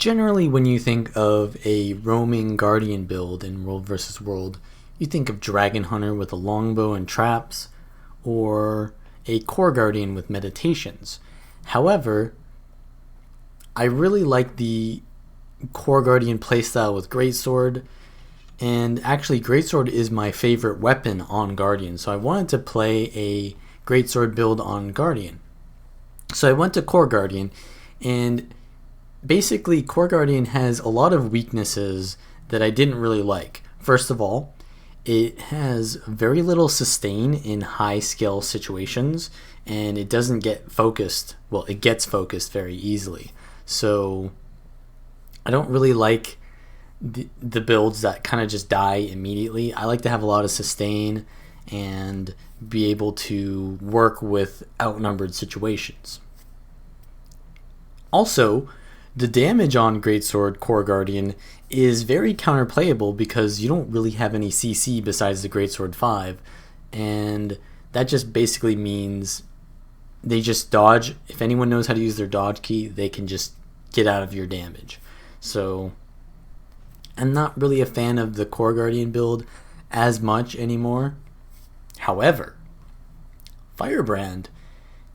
Generally, when you think of a roaming Guardian build in World vs. World, you think of Dragon Hunter with a longbow and traps, or a Core Guardian with meditations. However, I really like the Core Guardian playstyle with Greatsword, and actually Greatsword is my favorite weapon on Guardian, so I wanted to play a Greatsword build on Guardian. So I went to Core Guardian, and basically Core Guardian has a lot of weaknesses that I didn't really like. First of all, it has very little sustain in high skill situations, and it doesn't get focused. Well, it gets focused very easily. So I don't really like the builds that kind of just die immediately. I like to have a lot of sustain and be able to work with outnumbered situations. Also, the damage on Greatsword Core Guardian is very counterplayable because you don't really have any CC besides the Greatsword 5, and that just basically means they just dodge. If anyone knows how to use their dodge key, they can just get out of your damage. So I'm not really a fan of the Core Guardian build as much anymore. However, Firebrand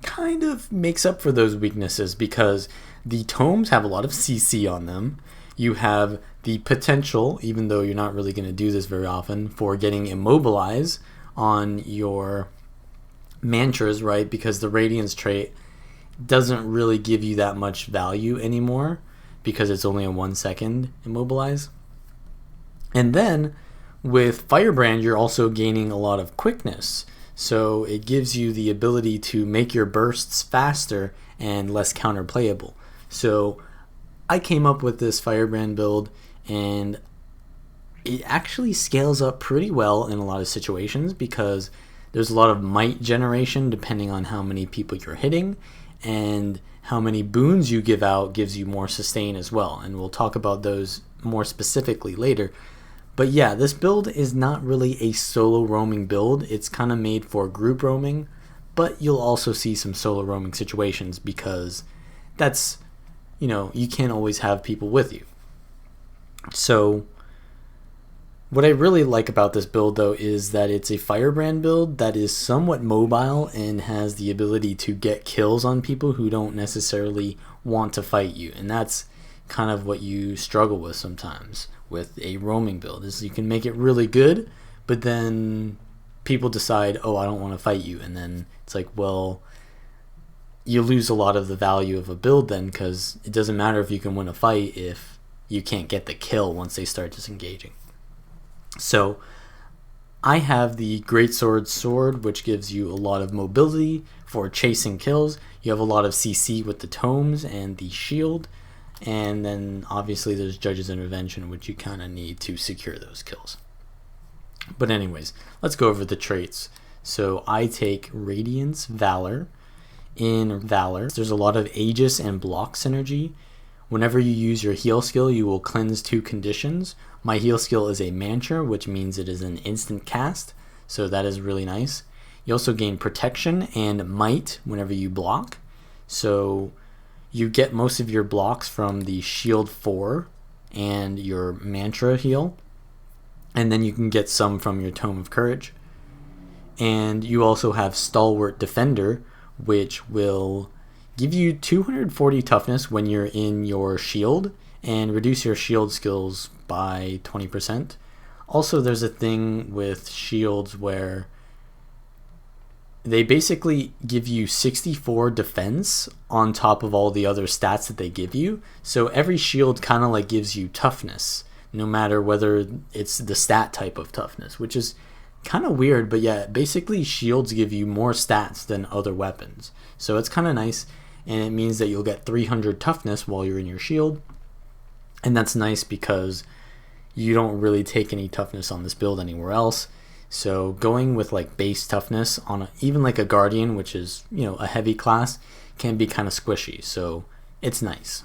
kind of makes up for those weaknesses because the tomes have a lot of CC on them. You have the potential, even though you're not really going to do this very often, for getting immobilized on your mantras, right? Because the Radiance trait doesn't really give you that much value anymore because it's only a 1 second immobilize. And then with Firebrand, you're also gaining a lot of quickness. So it gives you the ability to make your bursts faster and less counterplayable. So I came up with this Firebrand build, and it actually scales up pretty well in a lot of situations because there's a lot of might generation depending on how many people you're hitting, and how many boons you give out gives you more sustain as well. And we'll talk about those more specifically later. But yeah, this build is not really a solo roaming build. It's kind of made for group roaming, but you'll also see some solo roaming situations because that's, you can't always have people with you. So what I really like about this build though is that it's a Firebrand build that is somewhat mobile and has the ability to get kills on people who don't necessarily want to fight you. And that's kind of what you struggle with sometimes with a roaming build, is you can make it really good, but then people decide, oh, I don't want to fight you, and then it's like, well, you lose a lot of the value of a build then, because it doesn't matter if you can win a fight if you can't get the kill once they start disengaging. So I have the Greatsword sword, which gives you a lot of mobility for chasing kills. You have a lot of CC with the tomes and the shield, and then obviously there's Judge's Intervention, which you kind of need to secure those kills. But anyways, let's go over the traits. So I take Radiance Valor. In Valor, there's a lot of Aegis and block synergy. Whenever you use your heal skill, you will cleanse 2 conditions. My heal skill is a mantra, which means it is an instant cast, so that is really nice. You also gain protection and might whenever you block. So you get most of your blocks from the shield 4 and your mantra heal, and then you can get some from your Tome of Courage. And you also have Stalwart Defender, which will give you 240 toughness when you're in your shield and reduce your shield skills by 20%. Also, there's a thing with shields where they basically give you 64 defense on top of all the other stats that they give you. So every shield kind of like gives you toughness, no matter whether it's the stat type of toughness, which is kind of weird. But yeah, basically shields give you more stats than other weapons. So it's kind of nice, and it means that you'll get 300 toughness while you're in your shield. And that's nice because you don't really take any toughness on this build anywhere else. So going with like base toughness on even like a Guardian, which is, a heavy class, can be kind of squishy. So it's nice.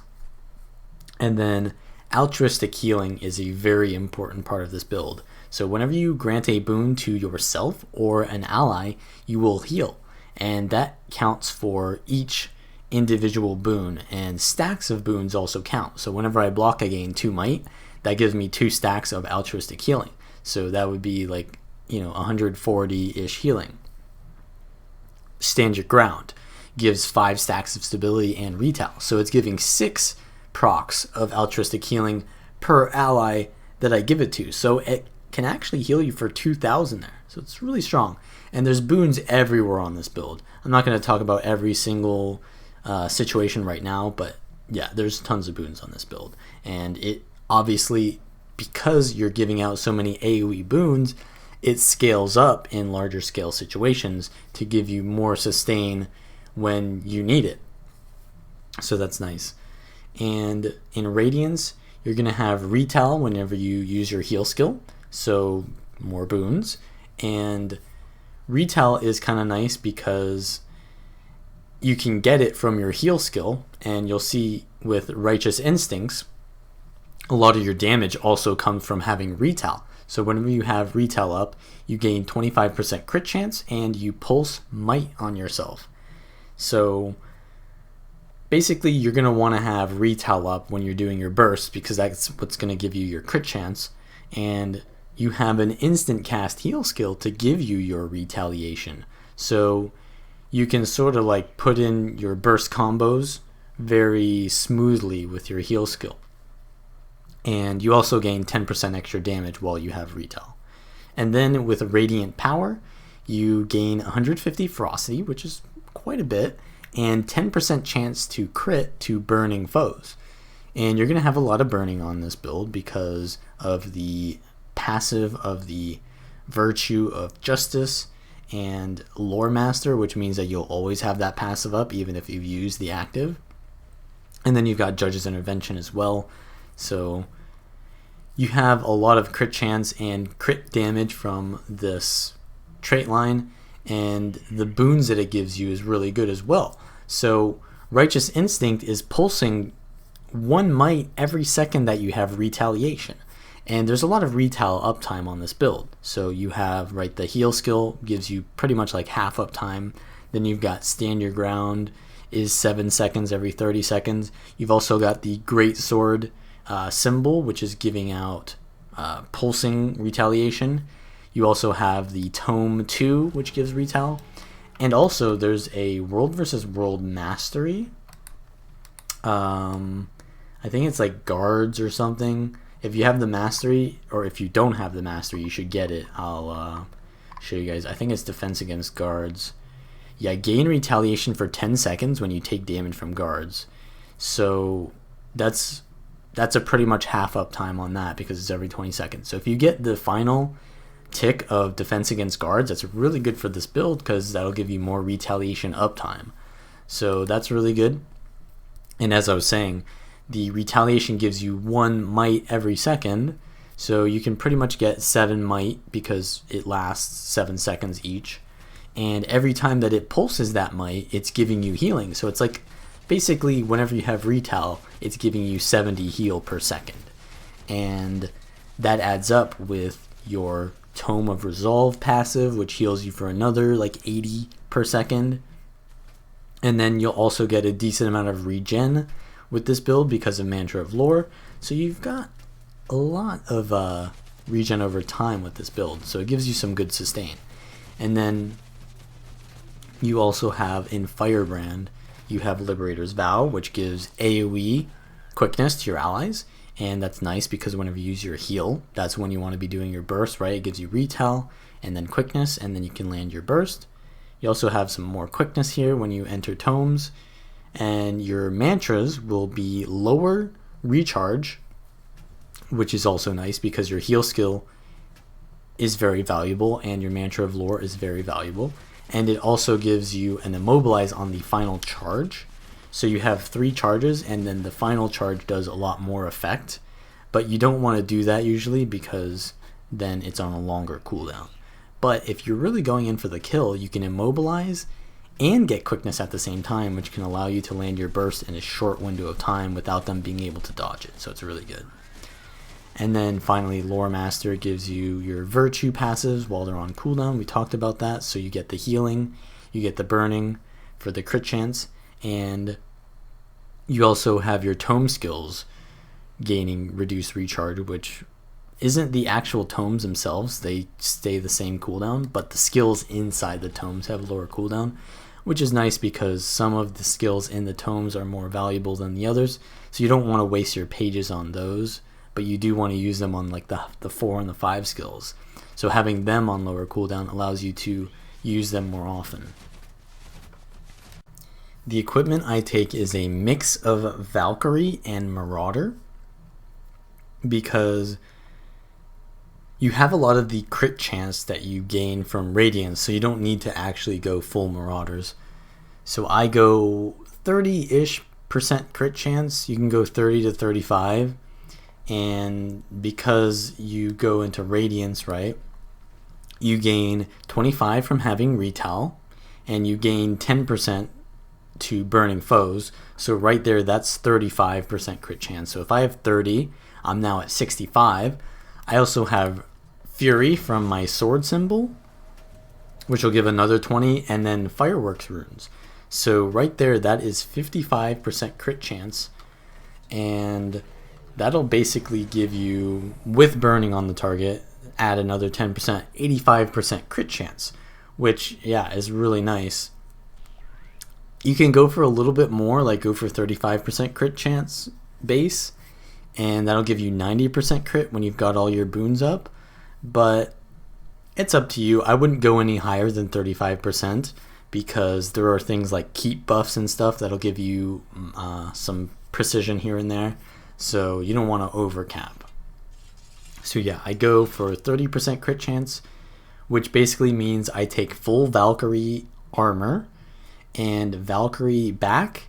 And then altruistic healing is a very important part of this build. So whenever you grant a boon to yourself or an ally, you will heal. And that counts for each individual boon, and stacks of boons also count. So whenever I block, I gain 2 might. That gives me 2 stacks of altruistic healing. So that would be like, 140-ish healing. Stand your ground gives 5 stacks of stability and retail. So it's giving 6 procs of altruistic healing per ally that I give it to. So it can actually heal you for 2,000 there. So it's really strong. And there's boons everywhere on this build. I'm not going to talk about every single situation right now, but yeah, there's tons of boons on this build. And it obviously, because you're giving out so many AoE boons, it scales up in larger scale situations to give you more sustain when you need it. So that's nice. And in Radiance, you're going to have retail whenever you use your heal skill, so more boons. And retail is kind of nice because you can get it from your heal skill, and you'll see with Righteous Instincts, a lot of your damage also comes from having retail. So whenever you have retail up, you gain 25% crit chance and you pulse might on yourself. So basically you're going to want to have retail up when you're doing your bursts, because that's what's going to give you your crit chance. And you have an instant cast heal skill to give you your retaliation. So you can sort of like put in your burst combos very smoothly with your heal skill. And you also gain 10% extra damage while you have retail. And then with Radiant Power, you gain 150 Ferocity, which is quite a bit, and 10% chance to crit to burning foes. And you're going to have a lot of burning on this build because of the passive of the Virtue of Justice and Lore Master, which means that you'll always have that passive up even if you've used the active. And then you've got Judge's Intervention as well. So you have a lot of crit chance and crit damage from this trait line, and the boons that it gives you is really good as well. So Righteous Instinct is pulsing 1 might every second that you have retaliation. And there's a lot of retail uptime on this build. So you have, right, the heal skill gives you pretty much like half uptime. Then you've got Stand Your Ground is 7 seconds every 30 seconds. You've also got the Greatsword symbol, which is giving out pulsing retaliation. You also have the Tome 2, which gives retail. And also there's a World versus World Mastery. I think it's like guards or something. If you have the mastery, or if you don't have the mastery, you should get it. I'll show you guys. I think it's defense against guards. Yeah, gain retaliation for 10 seconds when you take damage from guards. So that's a pretty much half up time on that because it's every 20 seconds. So if you get the final tick of defense against guards, that's really good for this build because that'll give you more retaliation uptime. So that's really good. And as I was saying, the retaliation gives you 1 might every second, so you can pretty much get 7 might because it lasts 7 seconds each. And every time that it pulses that might, it's giving you healing. So it's like basically whenever you have retail, it's giving you 70 heal per second. And that adds up with your Tome of Resolve passive, which heals you for another like 80 per second. And then you'll also get a decent amount of regen with this build because of Mantra of Lore. So you've got a lot of regen over time with this build. So it gives you some good sustain. And then you also have in Firebrand, you have Liberator's Vow, which gives AoE quickness to your allies. And that's nice because whenever you use your heal, that's when you want to be doing your burst, right? It gives you retail and then quickness, and then you can land your burst. You also have some more quickness here when you enter tomes. And your mantras will be lower recharge, which is also nice because your heal skill is very valuable and your Mantra of Lore is very valuable. And it also gives you an immobilize on the final charge. So you have 3 charges and then the final charge does a lot more effect. But you don't want to do that usually because then it's on a longer cooldown. But if you're really going in for the kill, you can immobilize and get quickness at the same time, which can allow you to land your burst in a short window of time without them being able to dodge it. So it's really good. And then finally, Lore Master gives you your Virtue passives while they're on cooldown. We talked about that. So you get the healing, you get the burning for the crit chance, and You also have your tome skills gaining reduced recharge, which isn't the actual tomes themselves. They stay the same cooldown, but the skills inside the tomes have lower cooldown, which is nice because some of the skills in the tomes are more valuable than the others. So you don't want to waste your pages on those, but you do want to use them on like the 4 and the 5 skills. So having them on lower cooldown allows you to use them more often. The equipment I take is a mix of Valkyrie and Marauder, because you have a lot of the crit chance that you gain from Radiance, so you don't need to actually go full Marauders. So I go 30-ish% crit chance. You can go 30 to 35, and because you go into Radiance, right, you gain 25 from having Retail, and you gain 10% to burning foes. So right there, that's 35% crit chance. So if I have 30, I'm now at 65. I also have Fury from my sword symbol, which will give another 20, and then Fireworks runes. So right there, that is 55% crit chance, and that'll basically give you, with burning on the target, add another 10%, 85% crit chance, which, yeah, is really nice. You can go for a little bit more, like go for 35% crit chance base, and that'll give you 90% crit when you've got all your boons up, but it's up to you. I wouldn't go any higher than 35% because there are things like keep buffs and stuff that'll give you some precision here and there, so you don't want to overcap. So yeah, I go for 30% crit chance, which basically means I take full Valkyrie Armor and Valkyrie back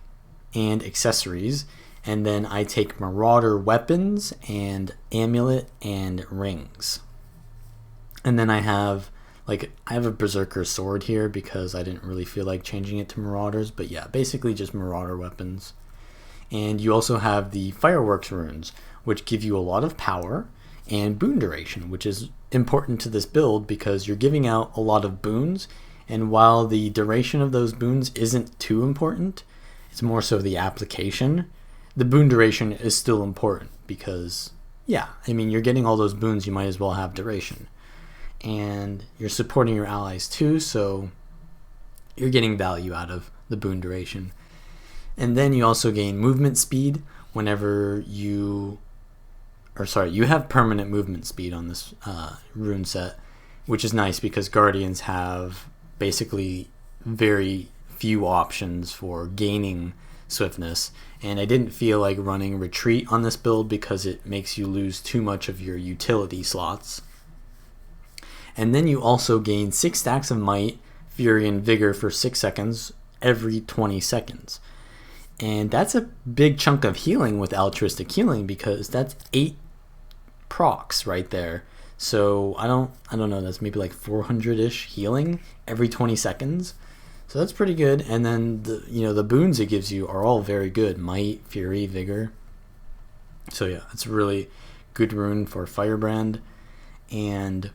and accessories, and then I take Marauder weapons and amulet and rings. And then I have a Berserker sword here because I didn't really feel like changing it to Marauders, but yeah, basically just Marauder weapons. And you also have the Fireworks runes, which give you a lot of power and boon duration, which is important to this build because you're giving out a lot of boons, and while the duration of those boons isn't too important, it's more so the application. The boon duration is still important because, yeah, I mean, you're getting all those boons, you might as well have duration. And you're supporting your allies too, so you're getting value out of the boon duration. And then you also gain movement speed whenever you have permanent movement speed on this rune set, which is nice because Guardians have basically very few options for gaining swiftness, and I didn't feel like running retreat on this build because it makes you lose too much of your utility slots. And then you also gain 6 stacks of might, fury, and vigor for 6 seconds every 20 seconds. And that's a big chunk of healing with altruistic healing because that's 8 procs right there. So I don't know, that's maybe like 400-ish healing every 20 seconds. So that's pretty good. And then the boons it gives you are all very good. Might, fury, vigor. So yeah, it's a really good rune for Firebrand. And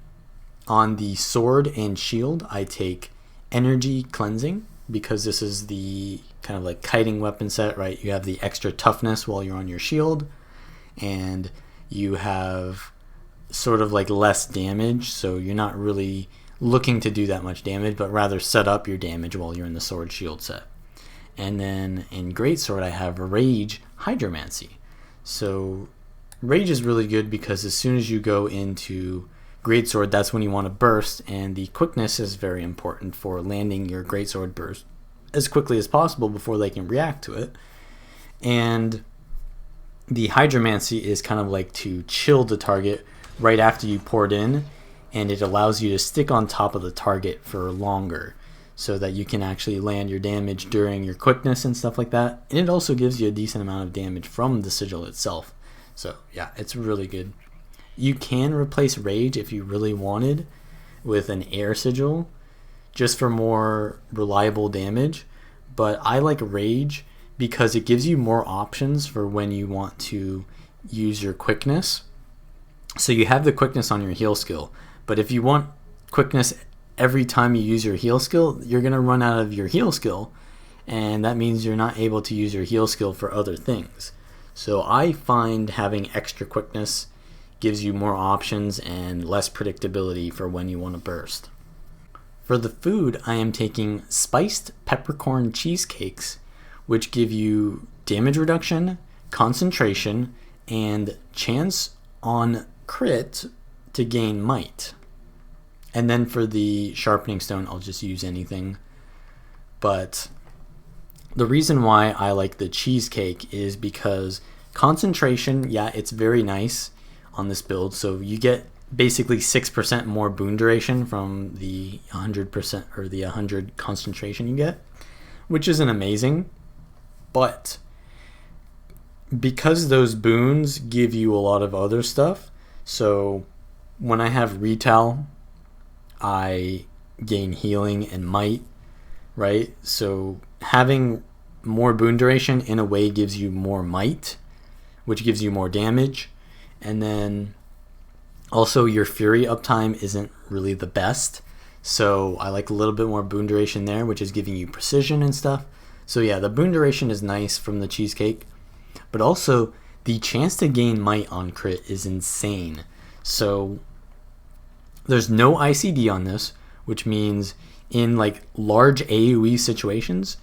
on the sword and shield, I take energy cleansing because this is the kind of like kiting weapon set, right? You have the extra toughness while you're on your shield, and you have sort of like less damage, so you're not really looking to do that much damage, but rather set up your damage while you're in the sword shield set. And then in Greatsword, I have Rage Hydromancy. So Rage is really good because as soon as you go into Greatsword, that's when you want to burst, and the quickness is very important for landing your Greatsword burst as quickly as possible before they can react to it. And the Hydromancy is kind of like to chill the target right after you poured in, and it allows you to stick on top of the target for longer so that you can actually land your damage during your quickness and stuff like that. And it also gives you a decent amount of damage from the sigil itself. So yeah, it's really good. You can replace Rage if you really wanted with an air sigil just for more reliable damage, but I like Rage because it gives you more options for when you want to use your quickness. So you have the quickness on your heal skill, but if you want quickness every time you use your heal skill, you're going to run out of your heal skill, and that means you're not able to use your heal skill for other things. So I find having extra quickness gives you more options and less predictability for when you want to burst. For the food, I am taking spiced peppercorn cheesecakes, which give you damage reduction, concentration, and chance on crit to gain might. And then for the sharpening stone, I'll just use anything. But the reason why I like the cheesecake is because concentration, yeah, it's very nice on this build. So you get basically 6% more boon duration from the 100% or the 100 concentration you get, which isn't amazing. But because those boons give you a lot of other stuff, so when I have retail, I gain healing and might, right? So having more boon duration in a way gives you more might, which gives you more damage. And then also your fury uptime isn't really the best, so I like a little bit more boon duration there, which is giving you precision and stuff. So yeah, the boon duration is nice from the cheesecake, but also the chance to gain might on crit is insane. So there's no ICD on this, which means in like large AoE situations,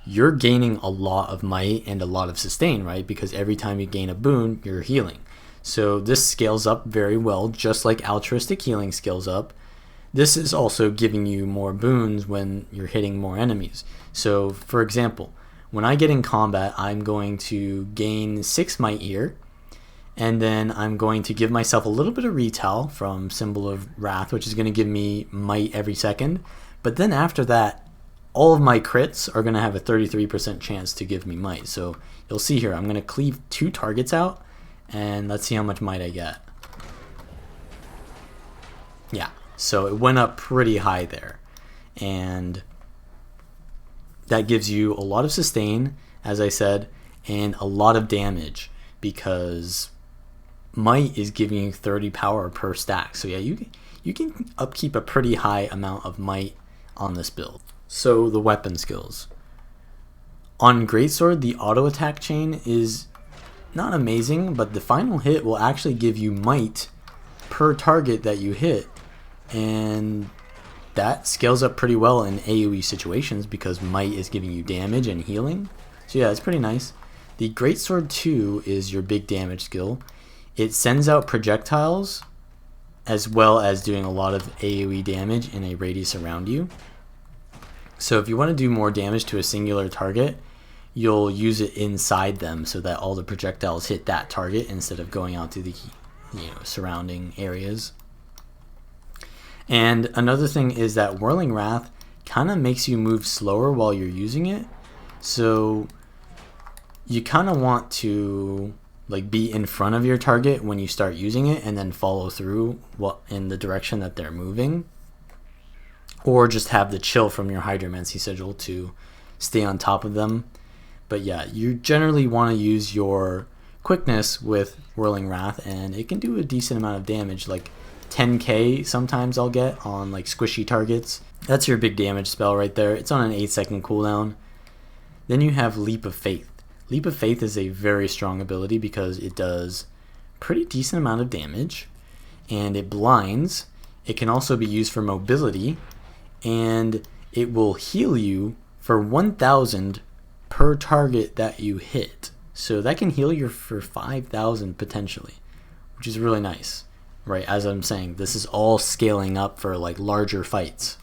you're gaining a lot of might and a lot of sustain, right? Because every time you gain a boon, you're healing. So this scales up very well, just like altruistic healing scales up. This is also giving you more boons when you're hitting more enemies. So for example, when I get in combat, I'm going to gain 6 might here, and then I'm going to give myself a little bit of retail from Symbol of Wrath, which is going to give me might every second. But then after that, all of my crits are going to have a 33% chance to give me might. So you'll see here, I'm going to cleave 2 targets out, and let's see how much might I get. Yeah, so it went up pretty high there. And that gives you a lot of sustain, as I said, and a lot of damage, because might is giving you 30 power per stack. So yeah, you can upkeep a pretty high amount of might on this build. So the weapon skills. On Greatsword, the auto attack chain is not amazing, but the final hit will actually give you might per target that you hit, and that scales up pretty well in AoE situations because might is giving you damage and healing. So yeah, it's pretty nice. The Greatsword 2 is your big damage skill. It sends out projectiles as well as doing a lot of AoE damage in a radius around you. So if you want to do more damage to a singular target, you'll use it inside them so that all the projectiles hit that target instead of going out to the surrounding areas. And another thing is that Whirling Wrath kind of makes you move slower while you're using it. So you kind of want to like be in front of your target when you start using it and then follow through in the direction that they're moving. Or just have the chill from your Hydromancy sigil to stay on top of them. But yeah, you generally want to use your quickness with Whirling Wrath, and it can do a decent amount of damage, like 10k sometimes I'll get on like squishy targets. That's your big damage spell right there. It's on an 8-second cooldown. Then you have Leap of Faith. Leap of Faith is a very strong ability because it does pretty decent amount of damage, and it blinds. It can also be used for mobility, and it will heal you for 1,000 per target that you hit. So that can heal you for 5,000 potentially, which is really nice, right? As I'm saying, this is all scaling up for like larger fights.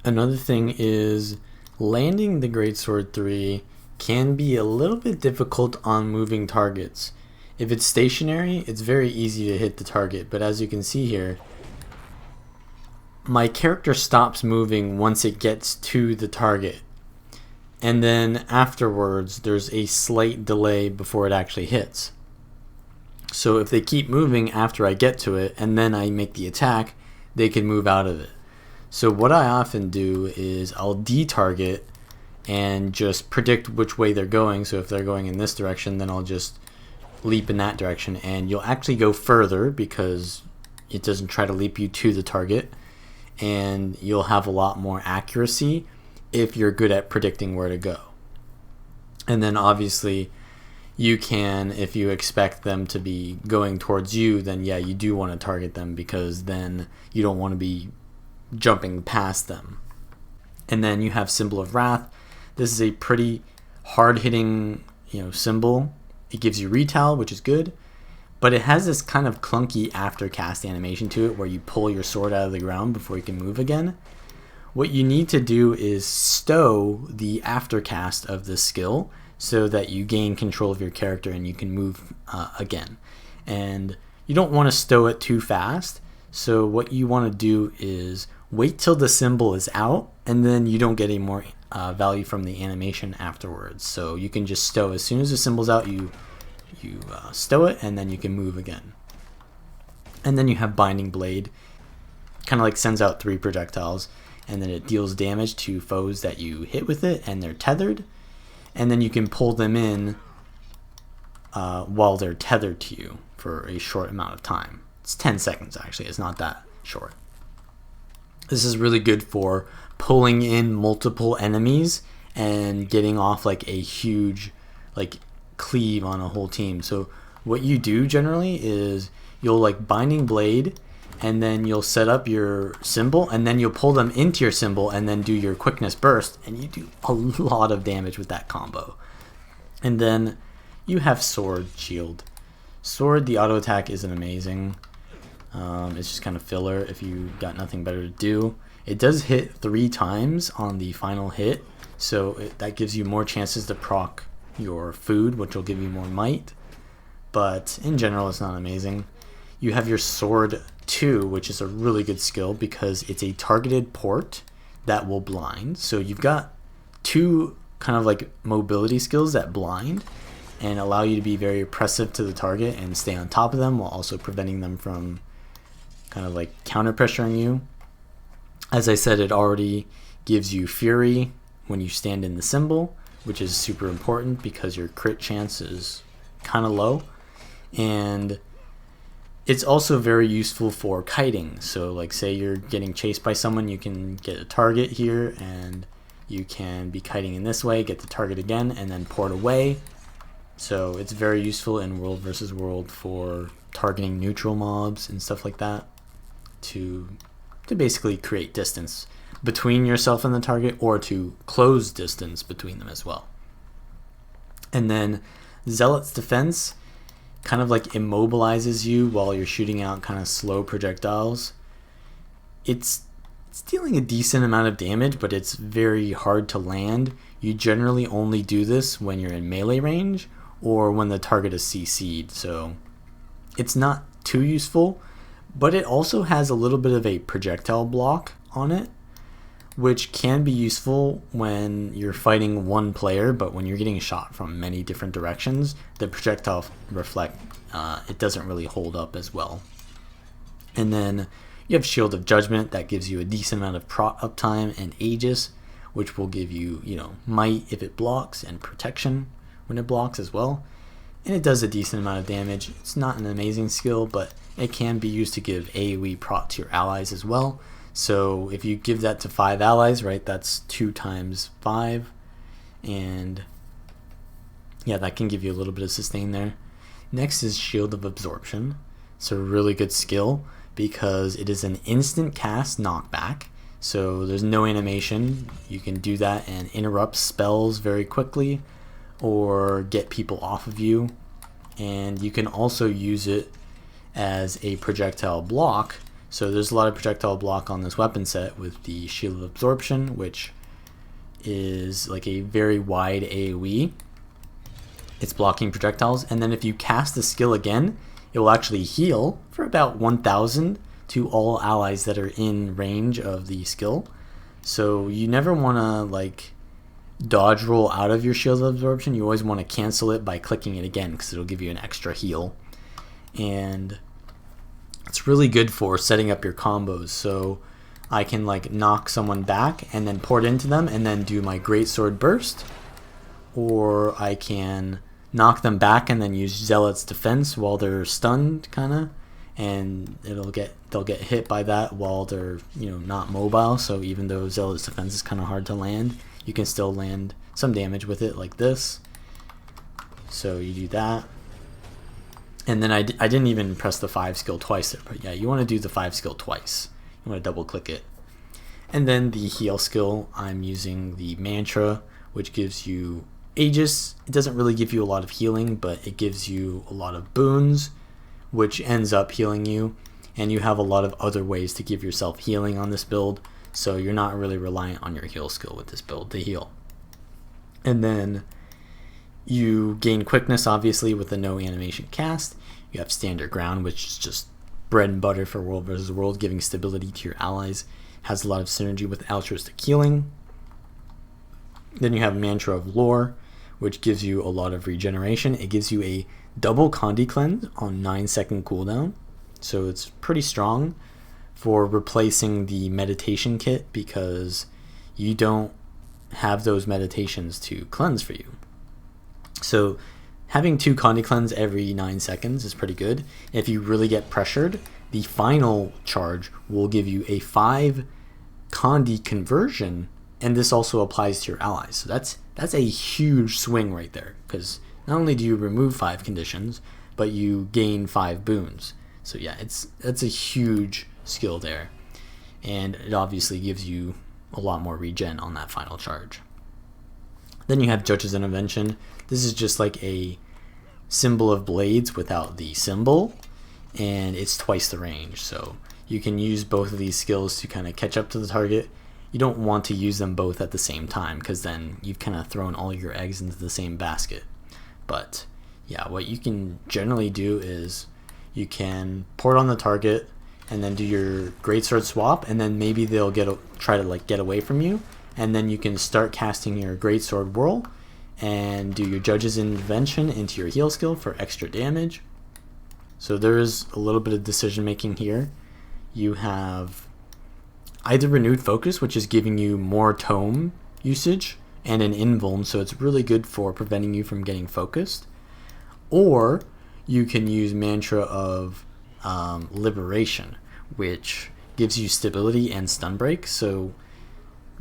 Another thing is landing the Greatsword 3 can be a little bit difficult on moving targets. If it's stationary, it's very easy to hit the target, but as you can see here, my character stops moving once it gets to the target, and then afterwards there's a slight delay before it actually hits. So if they keep moving after I get to it and then I make the attack, they can move out of it. So what I often do is I'll de-target and just predict which way they're going. So if they're going in this direction, then I'll just leap in that direction, and you'll actually go further because it doesn't try to leap you to the target. and you'll have a lot more accuracy if you're good at predicting where to go. And then obviously you can, if you expect them to be going towards you, then yeah, you do want to target them, because then you don't want to be jumping past them. And then you have Symbol of Wrath. This is a pretty hard-hitting, symbol. It gives you retail, which is good, but it has this kind of clunky aftercast animation to it where you pull your sword out of the ground before you can move again. What you need to do is stow the aftercast of this skill so that you gain control of your character and you can move again. And you don't want to stow it too fast, so what you want to do is wait till the symbol is out, and then you don't get any more value from the animation afterwards. So you can just stow as soon as the symbol's out, you stow it, and then you can move again. And then you have Binding Blade, kind of like sends out 3 projectiles, and then it deals damage to foes that you hit with it, and they're tethered, and then you can pull them in while they're tethered to you for a short amount of time. It's 10 seconds actually, it's not that short. This is really good for pulling in multiple enemies and getting off like a huge cleave on a whole team. So what you do generally is you'll Binding Blade, and then you'll set up your symbol, and then you'll pull them into your symbol and then do your quickness burst, and you do a lot of damage with that combo. And then you have Sword Shield. Sword, the auto attack isn't amazing. It's just kind of filler if you got nothing better to do. It does hit 3 times on the final hit, so that gives you more chances to proc your food, which will give you more might, but in general it's not amazing. You have your Sword 2, which is a really good skill because it's a targeted port that will blind. So you've got 2 kind of mobility skills that blind and allow you to be very oppressive to the target and stay on top of them while also preventing them from kind of counter pressuring you. As I said, it already gives you Fury when you stand in the symbol, which is super important because your crit chance is kind of low. And it's also very useful for kiting. So say you're getting chased by someone, you can get a target here and you can be kiting in this way, get the target again, and then port away. So it's very useful in World versus World for targeting neutral mobs and stuff like that, to basically create distance between yourself and the target, or to close distance between them as well. And then Zealot's Defense kind of immobilizes you while you're shooting out kind of slow projectiles. It's dealing a decent amount of damage, but it's very hard to land. You generally only do this when you're in melee range or when the target is CC'd, so it's not too useful. But it also has a little bit of a projectile block on it, which can be useful when you're fighting one player, but when you're getting shot from many different directions, the projectile reflect, it doesn't really hold up as well. And then you have Shield of Judgment that gives you a decent amount of uptime, and Aegis, which will give you, might if it blocks, and protection when it blocks as well. And it does a decent amount of damage. It's not an amazing skill, but it can be used to give AoE prot to your allies as well. So if you give that to 5 allies, right, that's 2 times 5, and yeah, that can give you a little bit of sustain there. Next is Shield of Absorption. It's a really good skill because it is an instant cast knockback, so there's no animation. You can do that and interrupt spells very quickly or get people off of you, and you can also use it as a projectile block. So there's a lot of projectile block on this weapon set with the Shield of Absorption, which is a very wide AoE. It's blocking projectiles, and then if you cast the skill again, it will actually heal for about 1000 to all allies that are in range of the skill. So you never want to dodge roll out of your Shield of Absorption. You always want to cancel it by clicking it again because it'll give you an extra heal. And it's really good for setting up your combos. So I can knock someone back and then port into them and then do my Greatsword Burst, or I can knock them back and then use Zealot's Defense while they're stunned kinda, and they'll get hit by that while they're not mobile. So even though Zealot's defense is kind of hard to land, you can still land some damage with it like this. So you do that, and then I didn't even press the 5 skill twice there, but yeah, you want to do the 5 skill twice. You want to double click it. And then the heal skill, I'm using the mantra, which gives you Aegis. It doesn't really give you a lot of healing, but it gives you a lot of boons, which ends up healing you. And you have a lot of other ways to give yourself healing on this build, so you're not really reliant on your heal skill with this build to heal. And then you gain quickness, obviously, with the no animation cast. You have standard ground, which is just bread and butter for World vs. World, giving stability to your allies. Has a lot of synergy with altruistic healing. Then you have Mantra of Lore, which gives you a lot of regeneration. It gives you a double Condi Cleanse on 9-second cooldown, so it's pretty strong for replacing the meditation kit, because you don't have those meditations to cleanse for you. So having 2 Condi Cleanse every 9 seconds is pretty good. If you really get pressured, the final charge will give you a 5 Condi conversion, and this also applies to your allies. So that's a huge swing right there, because not only do you remove 5 conditions, but you gain 5 boons. So yeah, that's a huge skill there, and it obviously gives you a lot more regen on that final charge. Then you have Judge's Intervention. This is just like a symbol of blades without the symbol, and it's twice the range, so you can use both of these skills to kind of catch up to the target. You don't want to use them both at the same time, because then you've kind of thrown all your eggs into the same basket. But yeah, what you can generally do is you can port on the target and then do your Greatsword swap, and then maybe they'll try to get away from you, and then you can start casting your Greatsword Whirl and do your Judge's Intervention into your heal skill for extra damage. So there is a little bit of decision making here. You have either Renewed Focus, which is giving you more tome usage, and an invuln, so it's really good for preventing you from getting focused. Or you can use Mantra of Liberation, which gives you stability and stun break. So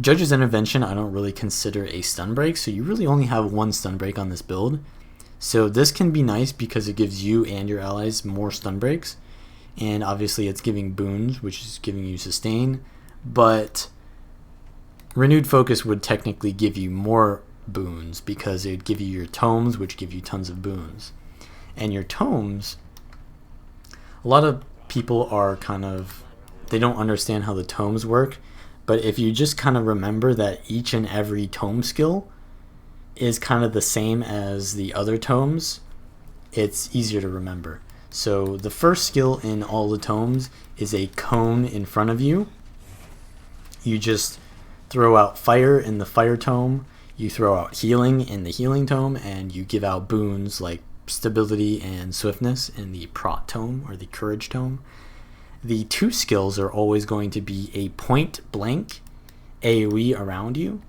Judge's Intervention I don't really consider a stun break, so you really only have 1 stun break on this build. So this can be nice because it gives you and your allies more stun breaks, and obviously it's giving boons, which is giving you sustain, but Renewed Focus would technically give you more boons because it would give you your tomes, which give you tons of boons. And your tomes, a lot of people are they don't understand how the tomes work, but if you just kind of remember that each and every tome skill is kind of the same as the other tomes, it's easier to remember. So the first skill in all the tomes is a cone in front of you. You just throw out fire in the fire tome, you throw out healing in the healing tome, and you give out boons like stability and swiftness in the prot tome or the courage tome. The 2 skills are always going to be a point blank AoE around you.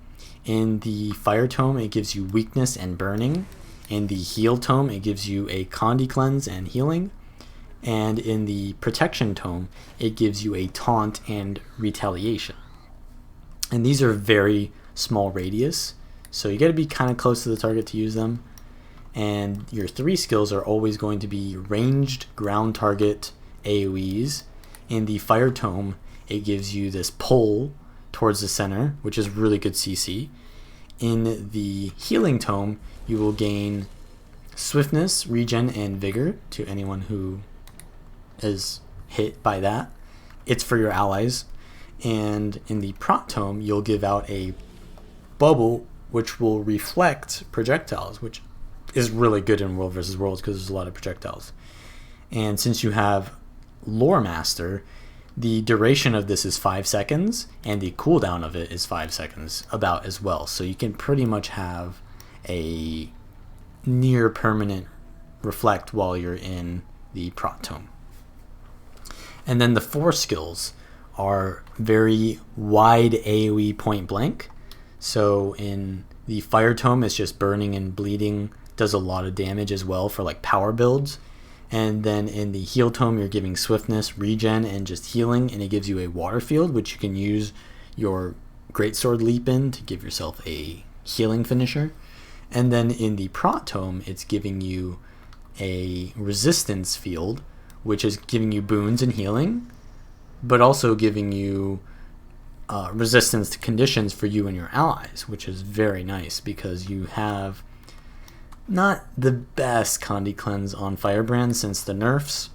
In the fire tome, it gives you weakness and burning. In the heal tome, it gives you a Condi Cleanse and healing. And in the protection tome, it gives you a taunt and retaliation. And these are very small radius, so you got to be kind of close to the target to use them. And your 3 skills are always going to be ranged ground target AoEs. In the fire tome, it gives you this pull towards the center, which is really good CC. In the healing tome, you will gain swiftness, regen, and vigor to anyone who is hit by that. It's for your allies. And in the prot tome, you'll give out a bubble which will reflect projectiles, which is really good in World vs. Worlds because there's a lot of projectiles. And since you have Lore Master, the duration of this is 5 seconds, and the cooldown of it is 5 seconds about as well. So you can pretty much have a near permanent reflect while you're in the prot tome. And then the 4 skills are very wide AoE point blank. So in the fire tome, it's just burning and bleeding, does a lot of damage as well for like power builds. And then in the heal tome, you're giving swiftness, regen, and just healing, and it gives you a water field, which you can use your Greatsword leap in to give yourself a healing finisher. And then in the prot tome, it's giving you a resistance field, which is giving you boons and healing, but also giving you resistance to conditions for you and your allies, which is very nice because you have not the best Condi cleanse on Firebrand since the nerfs.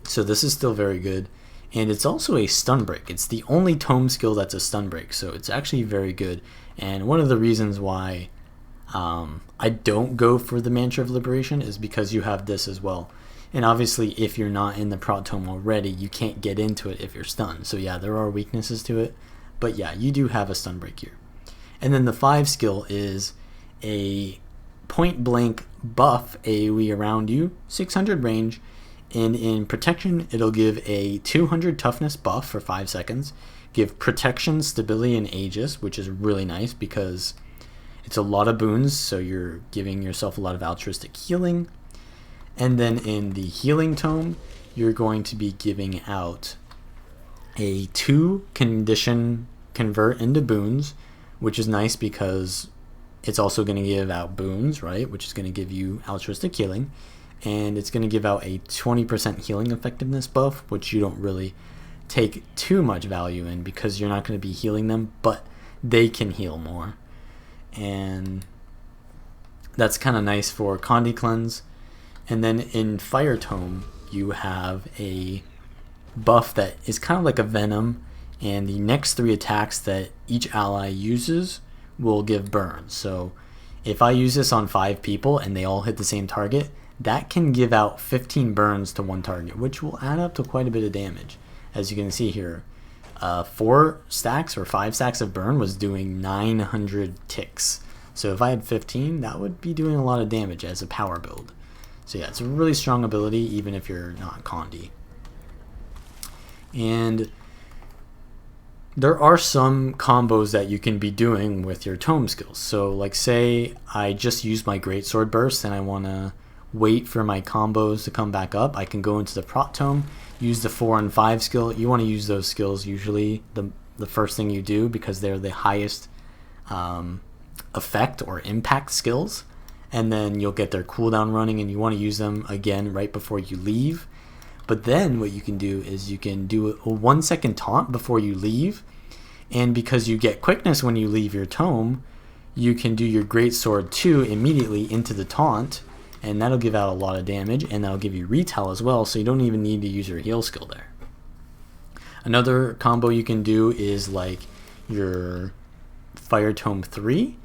So this is still very good. And it's also a stun break. It's the only tome skill that's a stun break, so it's actually very good. And one of the reasons why I don't go for the Mantra of Liberation is because you have this as well. And obviously, if you're not in the prot tome already, you can't get into it if you're stunned. So yeah, there are weaknesses to it. But yeah, you do have a stun break here. And then the 5 skill is a point blank buff AoE around you, 600 range. And in protection, it'll give a 200 toughness buff for 5 seconds. Give protection, stability, and Aegis, which is really nice because it's a lot of boons, so you're giving yourself a lot of altruistic healing. And then in the healing tome, you're going to be giving out a 2 condition convert into boons, which is nice because it's also going to give out boons, right? Which is going to give you altruistic healing. And it's going to give out a 20% healing effectiveness buff, which you don't really take too much value in because you're not going to be healing them, but they can heal more. And that's kind of nice for Condi Cleanse. And then in Fire Tome, you have a buff that is kind of like a Venom, and the next 3 attacks that each ally uses will give burns. So if I use this on 5 people and they all hit the same target, that can give out 15 burns to one target, which will add up to quite a bit of damage. As you can see here, 4 stacks or 5 stacks of burn was doing 900 ticks. So if I had 15, that would be doing a lot of damage as a power build. So yeah, it's a really strong ability even if you're not Condi. And there are some combos that you can be doing with your tome skills. So like say I just used my Greatsword Burst and I want to wait for my combos to come back up. I can go into the prot tome, use the 4 and 5 skill. You want to use those skills usually the first thing you do because they're the highest effect or impact skills, and then you'll get their cooldown running and you want to use them again right before you leave. But then what you can do is you can do a 1 second taunt before you leave, and because you get quickness when you leave your tome, you can do your Greatsword 2 immediately into the taunt, and that'll give out a lot of damage, and that'll give you retail as well, so you don't even need to use your heal skill there. Another combo you can do is like your Fire Tome 3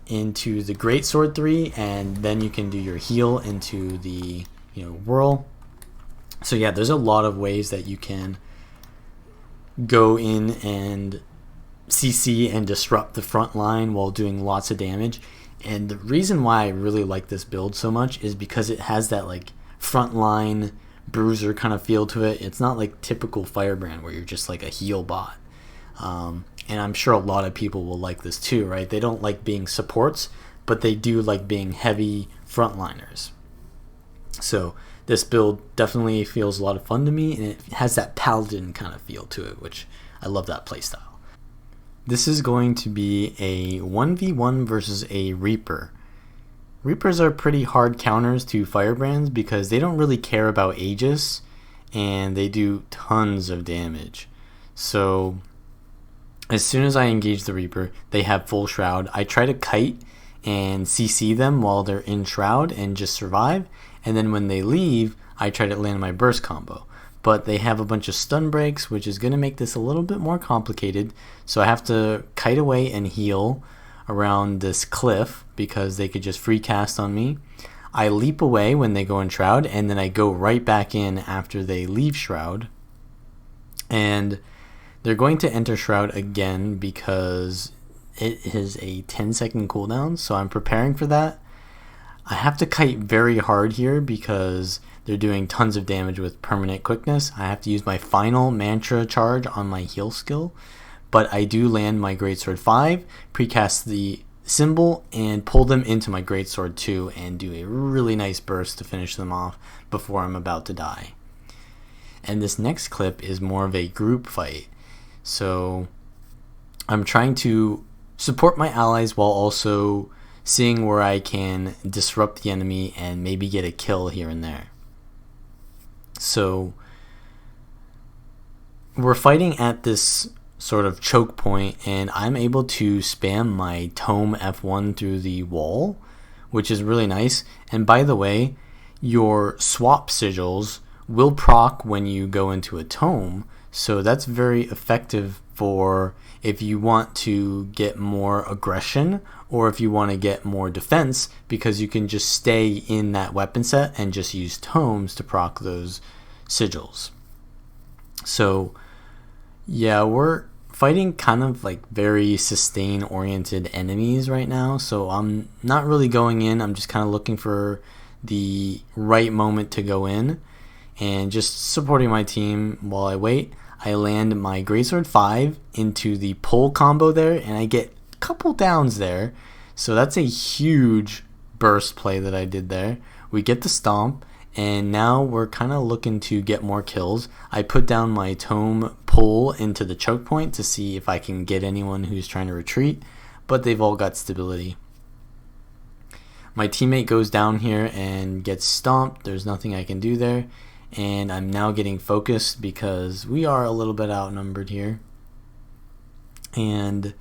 into the Greatsword 3, and then you can do your heal into the whirl. So yeah, there's a lot of ways that you can go in and CC and disrupt the front line while doing lots of damage. And the reason why I really like this build so much is because it has that like frontline bruiser kind of feel to it. It's not like typical Firebrand where you're just like a heal bot. And I'm sure a lot of people will like this too, right? They don't like being supports, but they do like being heavy frontliners. So this build definitely feels a lot of fun to me, and it has that Paladin kind of feel to it, which I love that playstyle. This is going to be a 1v1 versus a Reaper. Reapers are pretty hard counters to Firebrands because they don't really care about Aegis, and they do tons of damage. So as soon as I engage the Reaper, they have full Shroud. I try to kite and CC them while they're in Shroud and just survive, and then when they leave, I try to land my burst combo. But they have a bunch of stun breaks, which is going to make this a little bit more complicated. So I have to kite away and heal around this cliff because they could just free cast on me. I leap away when they go in Shroud, and then I go right back in after they leave Shroud. And they're going to enter Shroud again because it is a 10-second cooldown, so I'm preparing for that. I have to kite very hard here because they're doing tons of damage with permanent quickness. I have to use my final mantra charge on my heal skill, but I do land my Greatsword 5, precast the symbol and pull them into my Greatsword 2 and do a really nice burst to finish them off before I'm about to die. And this next clip is more of a group fight. So I'm trying to support my allies while also seeing where I can disrupt the enemy and maybe get a kill here and there. So we're fighting at this sort of choke point, and I'm able to spam my tome F1 through the wall, which is really nice. And by the way, your swap sigils will proc when you go into a tome, so that's very effective for if you want to get more aggression or if you want to get more defense, because you can just stay in that weapon set and just use tomes to proc those sigils. So yeah, we're fighting kind of like very sustain oriented enemies right now, so I'm not really going in. I'm just kind of looking for the right moment to go in and just supporting my team while I wait. I land my Greatsword 5 into the pull combo there, and I get a couple downs there, so that's a huge burst play that I did there. We get the stomp, and now we're kind of looking to get more kills. I put down my tome pull into the choke point to see if I can get anyone who's trying to retreat, but they've all got stability. My teammate goes down here and gets stomped. There's nothing I can do there, and I'm now getting focused because we are a little bit outnumbered here. And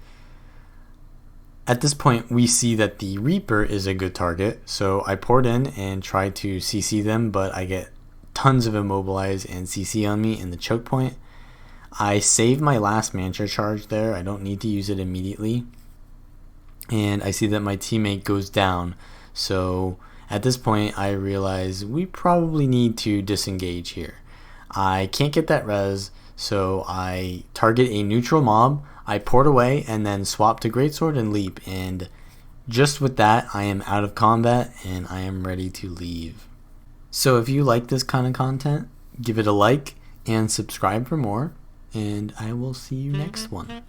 at this point we see that the Reaper is a good target, so I poured in and tried to CC them, but I get tons of immobilize and CC on me in the choke point. I save my last mantra charge there. I don't need to use it immediately, and I see that my teammate goes down, so at this point I realize we probably need to disengage here. I can't get that res, so I target a neutral mob, I port away, and then swap to Greatsword and leap, and just with that I am out of combat and I am ready to leave. So if you like this kind of content, give it a like and subscribe for more, and I will see you next one.